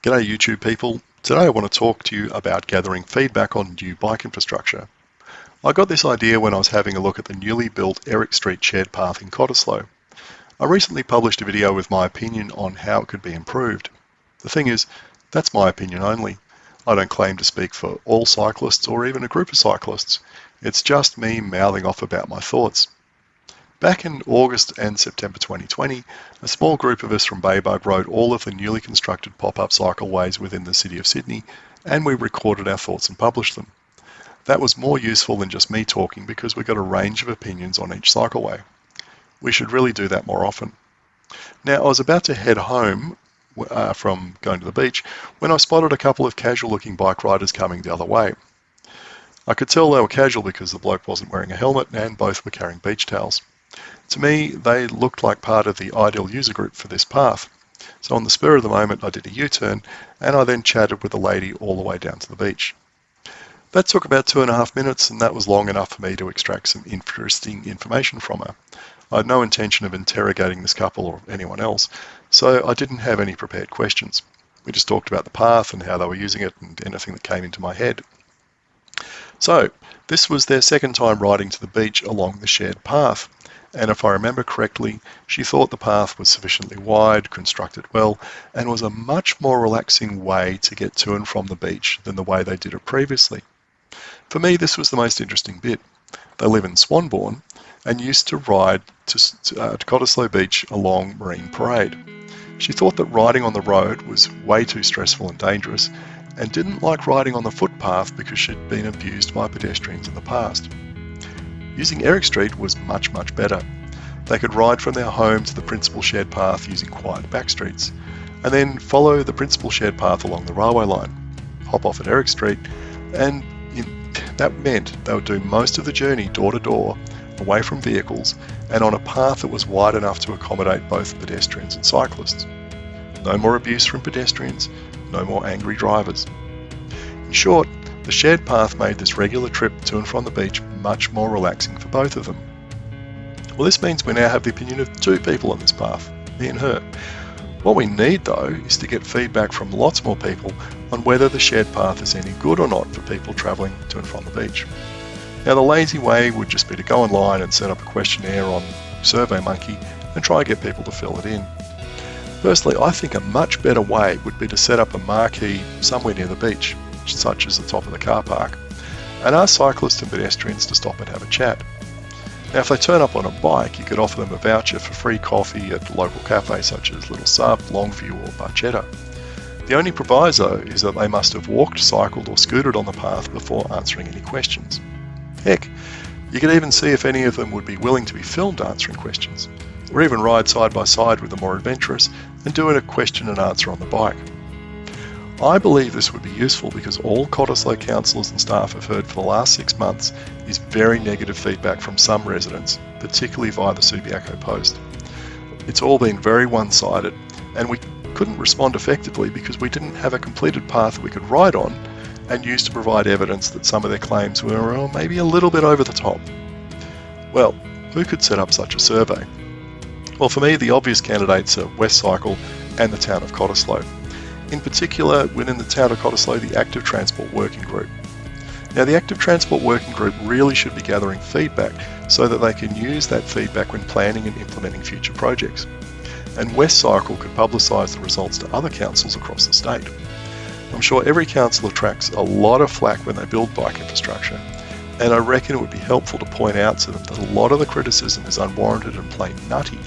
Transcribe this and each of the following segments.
G'day YouTube people. Today I want to talk to you about gathering feedback on new bike infrastructure. I got this idea when I was having a look at the newly built Eric Street shared path in Cottesloe. I recently published a video with my opinion on how it could be improved. The thing is, that's my opinion only. I don't claim to speak for all cyclists or even a group of cyclists. It's just me mouthing off about my thoughts. Back in August and September 2020, a small group of us from Baybug rode all of the newly constructed pop-up cycleways within the city of Sydney, and we recorded our thoughts and published them. That was more useful than just me talking because we got a range of opinions on each cycleway. We should really do that more often. Now, I was about to head home from going to the beach when I spotted a couple of casual-looking bike riders coming the other way. I could tell they were casual because the bloke wasn't wearing a helmet and both were carrying beach towels. To me, they looked like part of the ideal user group for this path. So on the spur of the moment, I did a U-turn and I then chatted with the lady all the way down to the beach. That took about 2.5 minutes, and that was long enough for me to extract some interesting information from her. I had no intention of interrogating this couple or anyone else, so I didn't have any prepared questions. We just talked about the path and how they were using it and anything that came into my head. So, this was their second time riding to the beach along the shared path. And if I remember correctly, she thought the path was sufficiently wide, constructed well, and was a much more relaxing way to get to and from the beach than the way they did it previously. For me, this was the most interesting bit. They live in Swanbourne and used to ride to Cottesloe Beach along Marine Parade. She thought that riding on the road was way too stressful and dangerous, and didn't like riding on the footpath because she'd been abused by pedestrians in the past. Using Eric Street was much better. They could ride from their home to the principal shared path using quiet back streets, and then follow the principal shared path along the railway line, hop off at Eric Street, and that meant they would do most of the journey door to door, away from vehicles, and on a path that was wide enough to accommodate both pedestrians and cyclists. No more abuse from pedestrians, no more angry drivers. In short, the shared path made this regular trip to and from the beach much more relaxing for both of them. Well, this means we now have the opinion of two people on this path, me and her. What we need, though, is to get feedback from lots more people on whether the shared path is any good or not for people travelling to and from the beach. Now, the lazy way would just be to go online and set up a questionnaire on SurveyMonkey and try and get people to fill it in. Personally, I think a much better way would be to set up a marquee somewhere near the beach, such as the top of the car park, and ask cyclists and pedestrians to stop and have a chat. Now, if they turn up on a bike, you could offer them a voucher for free coffee at local cafes such as Little Sub, Longview or Barchetta. The only proviso is that they must have walked, cycled or scooted on the path before answering any questions. Heck, you could even see if any of them would be willing to be filmed answering questions, or even ride side by side with the more adventurous and do a question and answer on the bike. I believe this would be useful because all Cottesloe councillors and staff have heard for the last 6 months is very negative feedback from some residents, particularly via the Subiaco Post. It's all been very one-sided, and we couldn't respond effectively because we didn't have a completed path that we could ride on and use to provide evidence that some of their claims were maybe a little bit over the top. Well, who could set up such a survey? Well, for me, the obvious candidates are Westcycle and the town of Cottesloe. In particular, within the town of Cottesloe, the Active Transport Working Group. Now, the Active Transport Working Group really should be gathering feedback so that they can use that feedback when planning and implementing future projects. And Westcycle could publicise the results to other councils across the state. I'm sure every council attracts a lot of flack when they build bike infrastructure, and I reckon it would be helpful to point out to them that a lot of the criticism is unwarranted and plain nutty,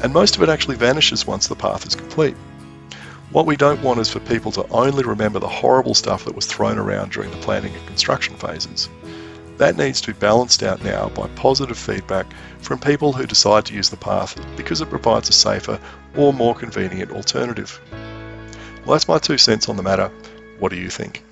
and most of it actually vanishes once the path is complete. What we don't want is for people to only remember the horrible stuff that was thrown around during the planning and construction phases. That needs to be balanced out now by positive feedback from people who decide to use the path because it provides a safer or more convenient alternative. Well, that's my 2 cents on the matter. What do you think?